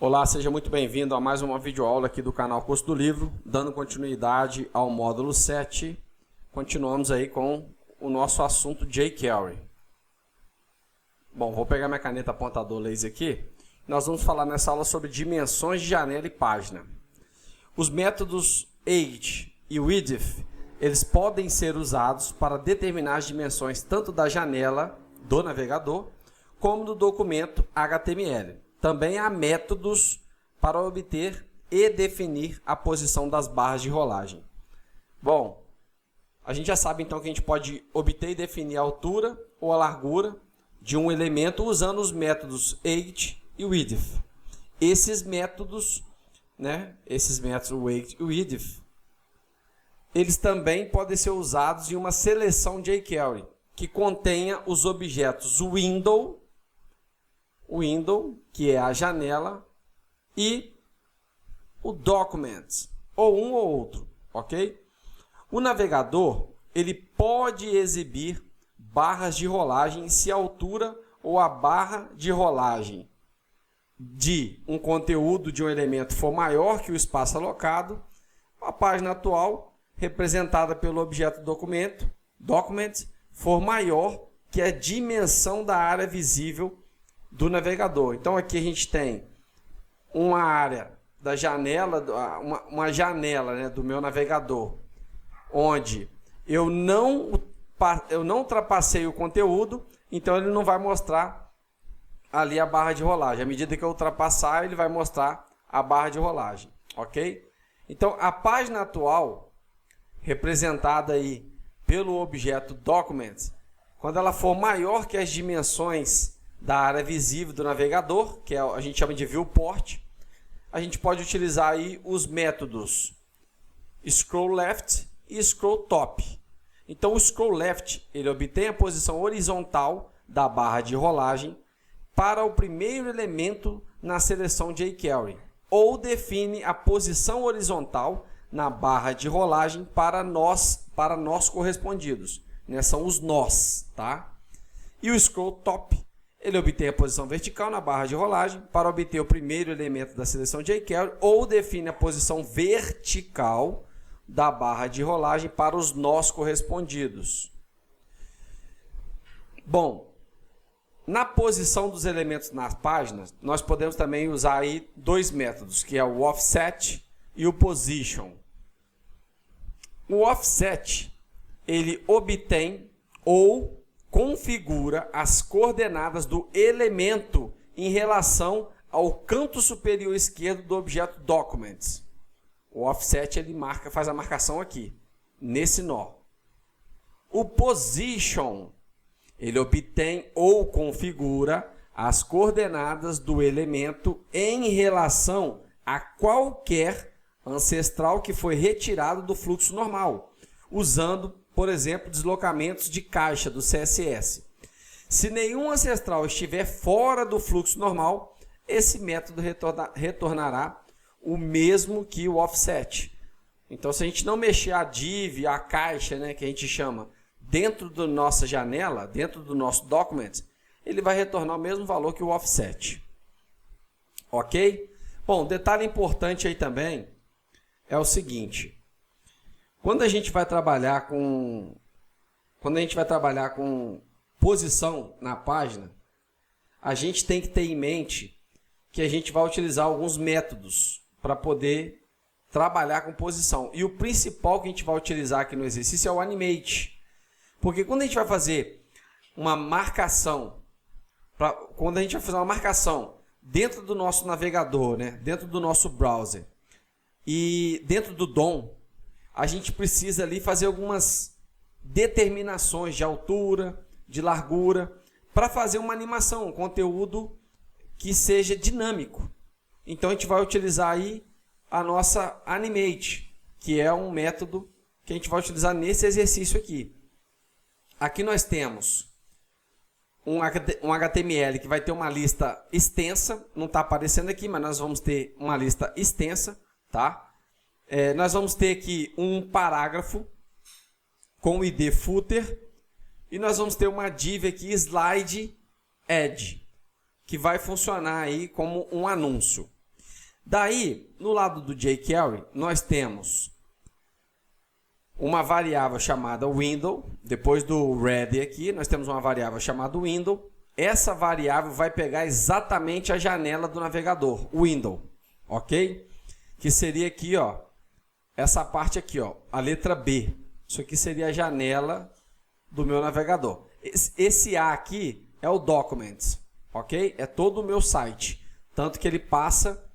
Olá, seja muito bem-vindo a mais uma videoaula aqui do canal Curso do Livro, dando continuidade ao módulo 7. Continuamos aí com o nosso assunto jQuery. Bom, vou pegar minha caneta apontador laser aqui. Nós vamos falar nessa aula sobre dimensões de janela e página. Os métodos age e width, eles podem ser usados para determinar as dimensões tanto da janela do navegador como do documento HTML. Também há métodos para obter e definir a posição das barras de rolagem. Bom, a gente já sabe então que a gente pode obter e definir a altura ou a largura de um elemento usando os métodos age e width. Esses métodos age e width, eles também podem ser usados em uma seleção jQuery que contenha os objetos window, que é a janela, e o document, ou um ou outro, ok? O navegador, ele pode exibir barras de rolagem se a altura ou a barra de rolagem de um conteúdo de um elemento for maior que o espaço alocado. A página atual, representada pelo objeto document, for maior que a dimensão da área visível do navegador. Então aqui a gente tem uma área da janela, uma janela, né, do meu navegador, onde eu não ultrapassei o conteúdo, então ele não vai mostrar ali a barra de rolagem. À medida que eu ultrapassar, ele vai mostrar a barra de rolagem, ok? Então a página atual, representada aí pelo objeto document, quando ela for maior que as dimensões da área visível do navegador, que a gente chama de viewport, a gente pode utilizar aí os métodos scroll left e scroll top. Então o scroll left, ele obtém a posição horizontal da barra de rolagem para o primeiro elemento na seleção jQuery, ou define a posição horizontal na barra de rolagem para nós correspondidos, né? São os nós, tá? E o scroll top, ele obtém a posição vertical na barra de rolagem para obter o primeiro elemento da seleção jQuery, ou define a posição vertical da barra de rolagem para os nós correspondidos. Bom, na posição dos elementos nas páginas, nós podemos também usar aí dois métodos, que é o offset e o position. O offset, ele obtém ou configura as coordenadas do elemento em relação ao canto superior esquerdo do objeto documents. O offset, ele faz a marcação aqui, nesse nó. O position, ele obtém ou configura as coordenadas do elemento em relação a qualquer ancestral que foi retirado do fluxo normal, usando, por exemplo, deslocamentos de caixa do CSS. Se nenhum ancestral estiver fora do fluxo normal, esse método retornará o mesmo que o offset. Então, se a gente não mexer a div, a caixa, né, que a gente chama, dentro da nossa janela, dentro do nosso document, ele vai retornar o mesmo valor que o offset. Ok? Bom, detalhe importante aí também é o seguinte: quando a gente vai trabalhar com posição na página, a gente tem que ter em mente que a gente vai utilizar alguns métodos para poder trabalhar com posição. E o principal que a gente vai utilizar aqui no exercício é o animate. Porque quando a gente vai fazer uma marcação, dentro do nosso navegador, né, dentro do nosso browser e dentro do DOM, a gente precisa ali fazer algumas determinações de altura, de largura, para fazer uma animação, um conteúdo que seja dinâmico. Então a gente vai utilizar aí a nossa animate, que é um método que a gente vai utilizar nesse exercício aqui. Aqui nós temos um HTML que vai ter uma lista extensa, não está aparecendo aqui, mas nós vamos ter uma lista extensa, tá? Nós vamos ter aqui um parágrafo com o ID footer e nós vamos ter uma div aqui, slide add, que vai funcionar aí como um anúncio. Daí, no lado do jQuery, nós temos uma variável chamada window. Depois do ready aqui, nós temos uma variável chamada window. Essa variável vai pegar exatamente a janela do navegador, window, ok? Que seria aqui, ó, essa parte aqui, ó, a letra B. Isso aqui seria a janela do meu navegador. Esse A aqui é o Documents, ok? É todo o meu site. Tanto que ele passa,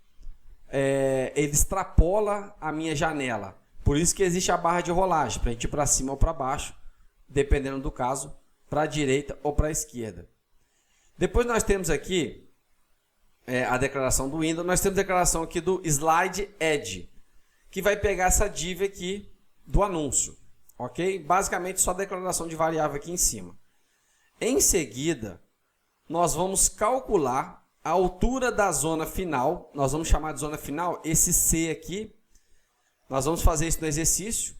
ele extrapola a minha janela. Por isso que existe a barra de rolagem, para a gente ir para cima ou para baixo, dependendo do caso, para a direita ou para a esquerda. Depois nós temos aqui a declaração do Windows, nós temos a declaração aqui do Slide Edge, que vai pegar essa div aqui do anúncio, ok? Basicamente só a declaração de variável aqui em cima. Em seguida, nós vamos calcular a altura da zona final, nós vamos chamar de zona final esse C aqui, nós vamos fazer isso no exercício.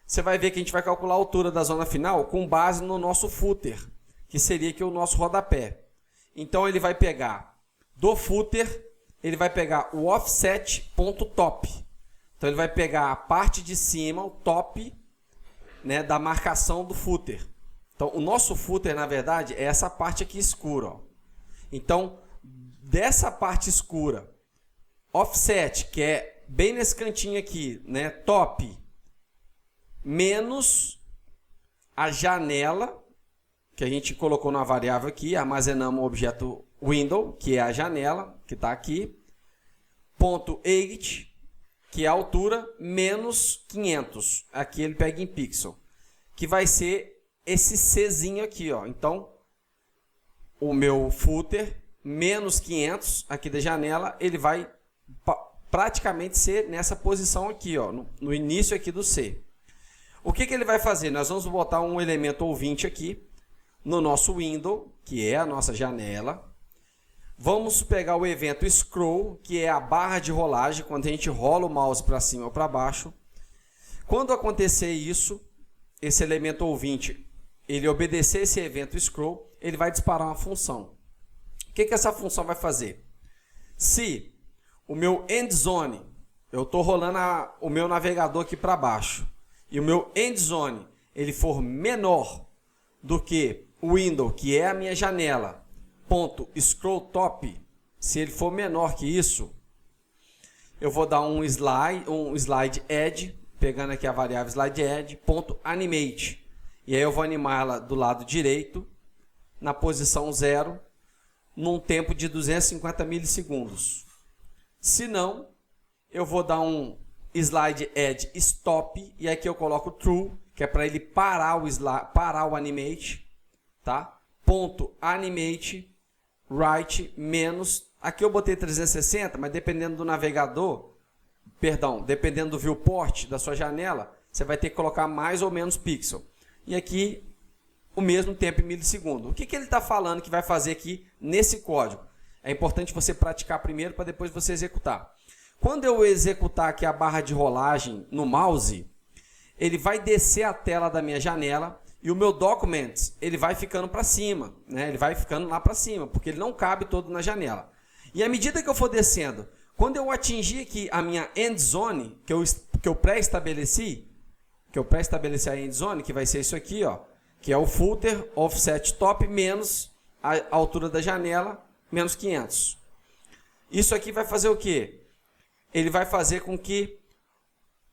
Você vai ver que a gente vai calcular a altura da zona final com base no nosso footer, que seria aqui o nosso rodapé. Então, ele vai pegar do footer, ele vai pegar o offset.top. Então, ele vai pegar a parte de cima, o top, né, da marcação do footer. Então, o nosso footer, na verdade, é essa parte aqui escura. Ó. Então, dessa parte escura, offset, que é bem nesse cantinho aqui, né, top, menos a janela, que a gente colocou na variável aqui, armazenamos o objeto window, que é a janela, que está aqui, ponto height, que é a altura, menos 500, aqui ele pega em pixel, que vai ser esse Czinho aqui, ó. Então, o meu footer, menos 500, aqui da janela, ele vai praticamente ser nessa posição aqui, ó, no início aqui do C. O que ele vai fazer? Nós vamos botar um elemento ouvinte aqui, no nosso window, que é a nossa janela. Vamos pegar o evento scroll, que é a barra de rolagem, quando a gente rola o mouse para cima ou para baixo. Quando acontecer isso, esse elemento ouvinte, ele obedecer esse evento scroll, ele vai disparar uma função. O que essa função vai fazer? Se o meu endzone, eu estou rolando o meu navegador aqui para baixo, e o meu endzone ele for menor do que o window, que é a minha janela, ponto scroll top, se ele for menor que isso, eu vou dar um slide edge, pegando aqui a variável slide edge, ponto animate. E aí eu vou animá-la do lado direito, na posição 0, num tempo de 250 milissegundos. Se não, eu vou dar um slide edge stop, e aqui eu coloco true, que é para ele parar o animate, tá? Ponto animate right menos, aqui eu botei 360, mas dependendo do navegador, dependendo do viewport da sua janela, você vai ter que colocar mais ou menos pixel. E aqui o mesmo tempo em milissegundo. O que ele está falando que vai fazer aqui nesse código? É importante você praticar primeiro para depois você executar. Quando eu executar aqui a barra de rolagem no mouse, ele vai descer a tela da minha janela e o meu Documents ele vai ficando para cima, né? Ele vai ficando lá para cima, porque ele não cabe todo na janela. E à medida que eu for descendo, quando eu atingir aqui a minha endzone, que eu pré-estabeleci, a endzone, que vai ser isso aqui, ó, que é o footer offset top menos a altura da janela, menos 500. Isso aqui vai fazer o quê? Ele vai fazer com que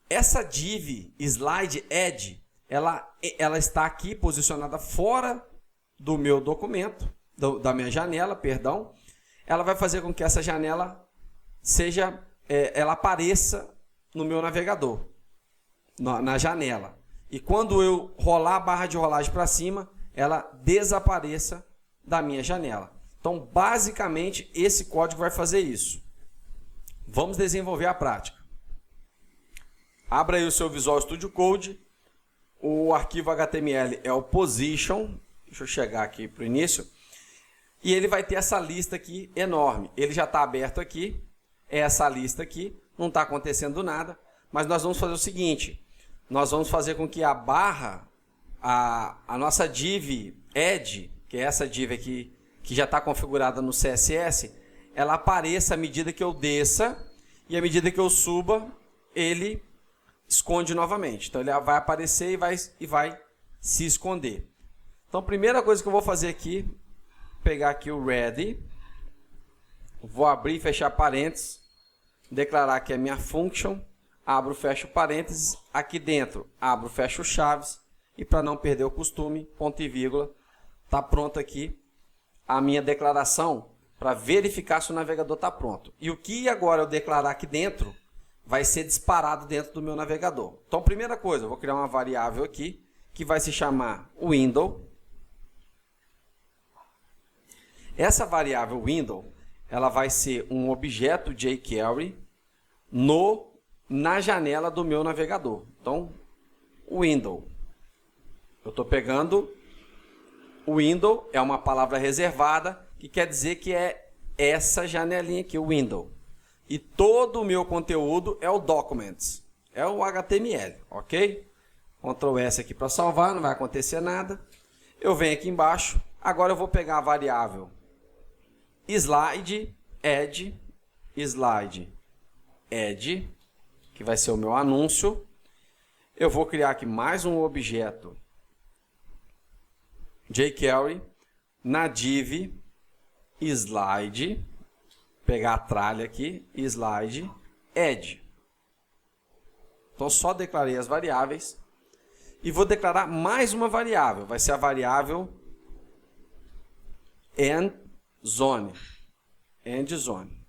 essa div slide edge, ela está aqui posicionada fora do meu documento, da minha janela, perdão. Ela vai fazer com que essa janela ela apareça no meu navegador, na janela. E quando eu rolar a barra de rolagem para cima, ela desapareça da minha janela. Então, basicamente, esse código vai fazer isso. Vamos desenvolver a prática. Abra aí o seu Visual Studio Code. O arquivo HTML é o position. Deixa eu chegar aqui para o início. E ele vai ter essa lista aqui enorme. Ele já está aberto aqui. É essa lista aqui. Não está acontecendo nada. Mas nós vamos fazer o seguinte. Nós vamos fazer com que a barra, a nossa div edge, que é essa div aqui, que já está configurada no CSS, ela apareça à medida que eu desça e à medida que eu suba, ele esconde novamente. Então, ele vai aparecer e vai se esconder. Então, a primeira coisa que eu vou fazer aqui, pegar aqui o ready, vou abrir e fechar parênteses, declarar que é minha function, abro, fecho parênteses, aqui dentro, abro, fecho chaves, e para não perder o costume, ponto e vírgula, está pronto aqui a minha declaração para verificar se o navegador está pronto. E o que agora eu declarar aqui dentro vai ser disparado dentro do meu navegador. Então, primeira coisa, eu vou criar uma variável aqui que vai se chamar window. Essa variável window, ela vai ser um objeto jQuery na janela do meu navegador. Então, window. Eu estou pegando o window, é uma palavra reservada, que quer dizer que é essa janelinha aqui, o window. E todo o meu conteúdo é o documents, é o HTML, ok? Ctrl S aqui para salvar, não vai acontecer nada. Eu venho aqui embaixo, agora eu vou pegar a variável slide, add, que vai ser o meu anúncio. Eu vou criar aqui mais um objeto jQuery na div slide, pegar a tralha aqui, slide, add. Então, só declarei as variáveis e vou declarar mais uma variável. Vai ser a variável endzone.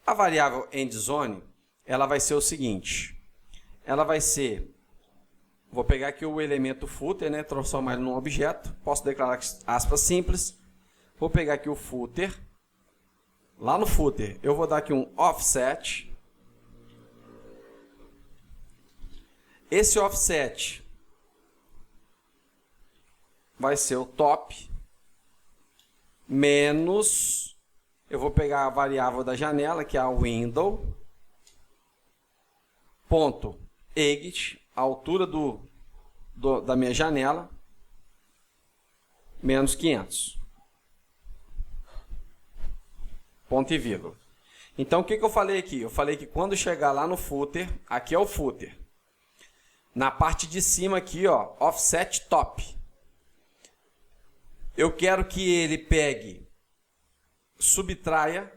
A variável endzone, ela vai ser o seguinte. Ela vai ser, vou pegar aqui o elemento footer, né, transformar ele num objeto. Posso declarar aspas simples. Vou pegar aqui o footer. Lá no footer, eu vou dar aqui um offset. Esse offset vai ser o top menos, eu vou pegar a variável da janela, que é a window, ponto exit, a altura da minha janela, menos 500. Ponto e vírgula. Então, o que eu falei aqui? Eu falei que quando chegar lá no footer, aqui é o footer. Na parte de cima aqui, ó, offset top. Eu quero que ele pegue, subtraia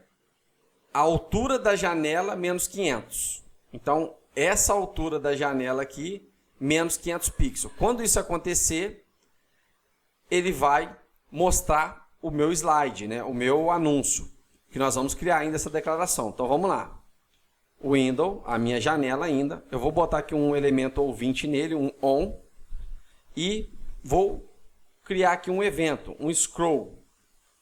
a altura da janela menos 500. Então, essa altura da janela aqui, menos 500 pixels. Quando isso acontecer, ele vai mostrar o meu slide, né? O meu anúncio, que nós vamos criar ainda essa declaração. Então, vamos lá. Window, a minha janela ainda. Eu vou botar aqui um elemento ouvinte nele, um on, e vou criar aqui um evento, um scroll,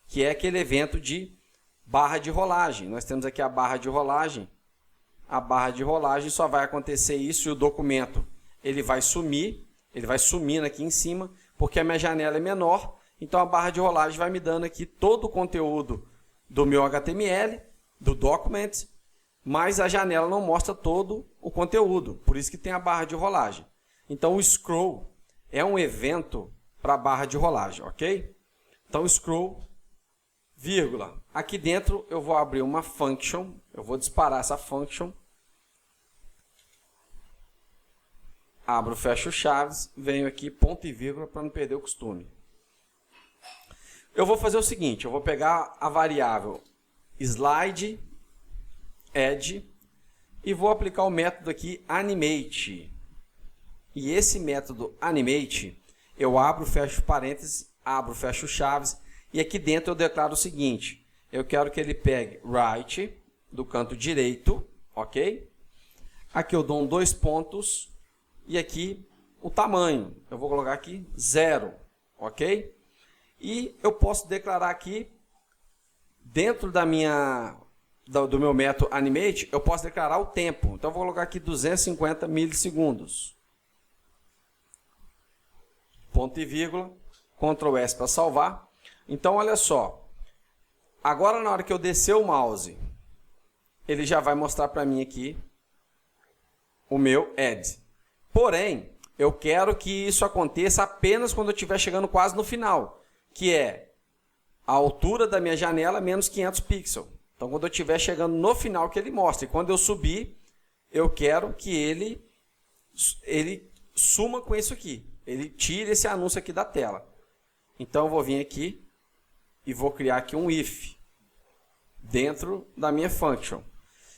que é aquele evento de barra de rolagem. Nós temos aqui a barra de rolagem. A barra de rolagem só vai acontecer isso e o documento ele vai sumindo aqui em cima, porque a minha janela é menor, então a barra de rolagem vai me dando aqui todo o conteúdo do meu HTML, do document, mas a janela não mostra todo o conteúdo, por isso que tem a barra de rolagem. Então o scroll é um evento para a barra de rolagem, ok? Então scroll, vírgula. Aqui dentro eu vou abrir uma function, eu vou disparar essa function. Abro, fecho chaves, venho aqui, ponto e vírgula, para não perder o costume. Eu vou fazer o seguinte, eu vou pegar a variável slide, add, e vou aplicar o método aqui animate. E esse método animate, eu abro, fecho parênteses, abro, fecho chaves, e aqui dentro eu declaro o seguinte, eu quero que ele pegue right, do canto direito, ok? Aqui eu dou 2 pontos, e aqui o tamanho, eu vou colocar aqui 0, ok? E eu posso declarar aqui, dentro do meu método animate, eu posso declarar o tempo. Então, eu vou colocar aqui 250 milissegundos. Ponto e vírgula, Ctrl S para salvar. Então, olha só. Agora, na hora que eu descer o mouse, ele já vai mostrar para mim aqui o meu add. Porém, eu quero que isso aconteça apenas quando eu estiver chegando quase no final, que é a altura da minha janela menos 500 pixels. Então, quando eu estiver chegando no final que ele mostra. E quando eu subir, eu quero que ele suma com isso aqui. Ele tire esse anúncio aqui da tela. Então, eu vou vir aqui e vou criar aqui um if dentro da minha function.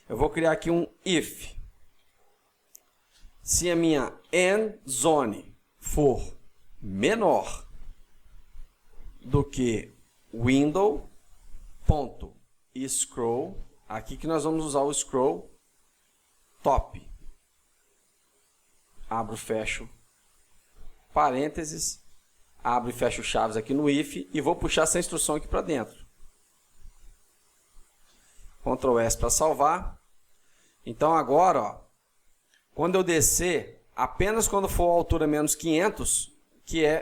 Eu vou criar aqui um if. Se a minha end zone for menor do que window.scroll, aqui que nós vamos usar o scroll top. Abro, fecho parênteses, abro e fecho chaves aqui no if e vou puxar essa instrução aqui para dentro. Ctrl S para salvar. Então agora, ó, quando eu descer, apenas quando for a altura menos 500,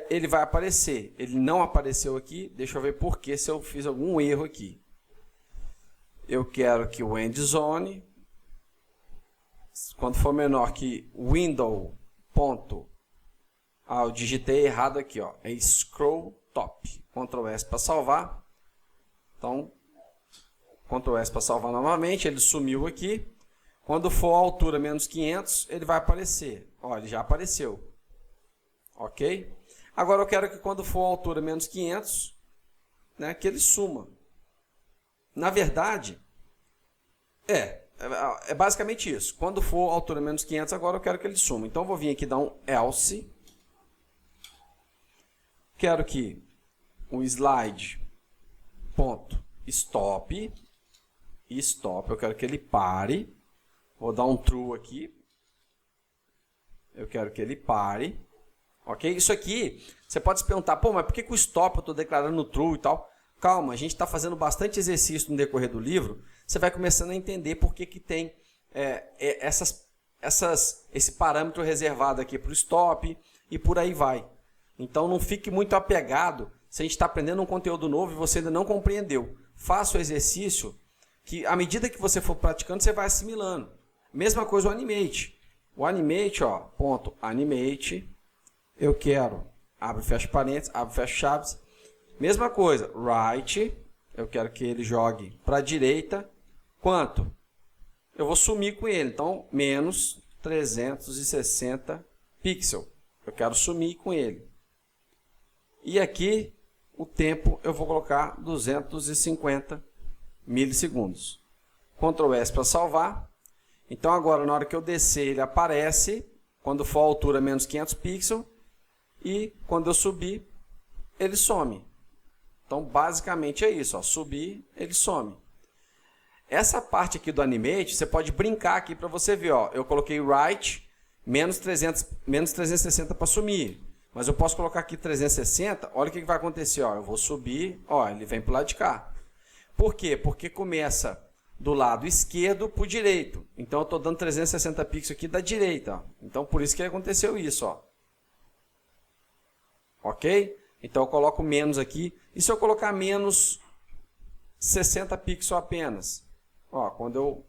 ele vai aparecer. Ele não apareceu aqui, deixa eu ver por que se eu fiz algum erro aqui. Eu quero que o end zone, quando for menor que window. Eu digitei errado aqui, ó, é scroll top. Ctrl S para salvar. Então, Ctrl S para salvar novamente, ele sumiu aqui. Quando for a altura menos 500, ele vai aparecer. Ó, ele já apareceu. Ok? Agora eu quero que quando for a altura menos 500, né, que ele suma. Na verdade, é basicamente isso. Quando for a altura menos 500, agora eu quero que ele suma. Então eu vou vir aqui dar um else. Quero que o slide.stop. Stop, eu quero que ele pare. Vou dar um true aqui. Eu quero que ele pare. Ok? Isso aqui, você pode se perguntar, pô, mas por que o stop eu estou declarando true e tal? Calma, a gente está fazendo bastante exercício no decorrer do livro. Você vai começando a entender por que tem esse parâmetro reservado aqui para o stop e por aí vai. Então não fique muito apegado se a gente está aprendendo um conteúdo novo e você ainda não compreendeu. Faça o exercício que, à medida que você for praticando, você vai assimilando. Mesma coisa o animate. O animate, ó, ponto animate, eu quero, abre e fecha parênteses, abre e fecha chaves. Mesma coisa, right, eu quero que ele jogue para a direita. Quanto? Eu vou sumir com ele, então, menos 360 pixels. Eu quero sumir com ele. E aqui, o tempo, eu vou colocar 250 milissegundos. Ctrl S para salvar. Então agora na hora que eu descer ele aparece, quando for a altura menos 500 pixels, e quando eu subir, ele some. Então basicamente é isso, ó, subir, ele some. Essa parte aqui do animate, você pode brincar aqui para você ver, ó, eu coloquei right, menos 360 para sumir, mas eu posso colocar aqui 360, olha o que vai acontecer, ó, eu vou subir, ó, ele vem para o lado de cá. Por quê? Porque começa do lado esquerdo para o direito. Então eu estou dando 360 pixels aqui da direita. Ó. Então por isso que aconteceu isso. Ó. Ok? Então eu coloco menos aqui. E se eu colocar menos 60 pixels apenas? Ó, quando eu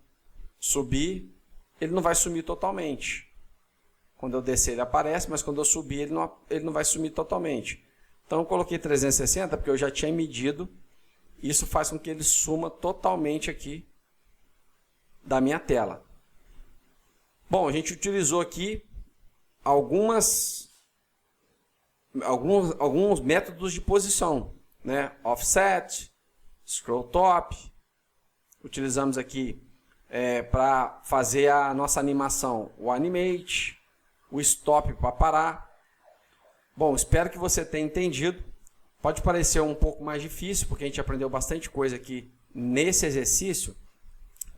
subir, ele não vai sumir totalmente. Quando eu descer ele aparece, mas quando eu subir ele não vai sumir totalmente. Então eu coloquei 360 porque eu já tinha medido. Isso faz com que ele suma totalmente aqui da minha tela. Bom, a gente utilizou aqui alguns métodos de posição, né? Offset, scroll top. Utilizamos aqui para fazer a nossa animação, o animate, o stop para parar. Bom, espero que você tenha entendido. Pode parecer um pouco mais difícil, porque a gente aprendeu bastante coisa aqui nesse exercício,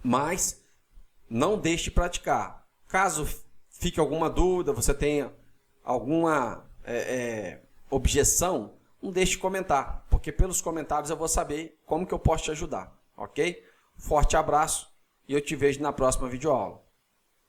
mas não deixe de praticar. Caso fique alguma dúvida, você tenha alguma objeção, não deixe de comentar, porque pelos comentários eu vou saber como que eu posso te ajudar, ok? Forte abraço e eu te vejo na próxima videoaula.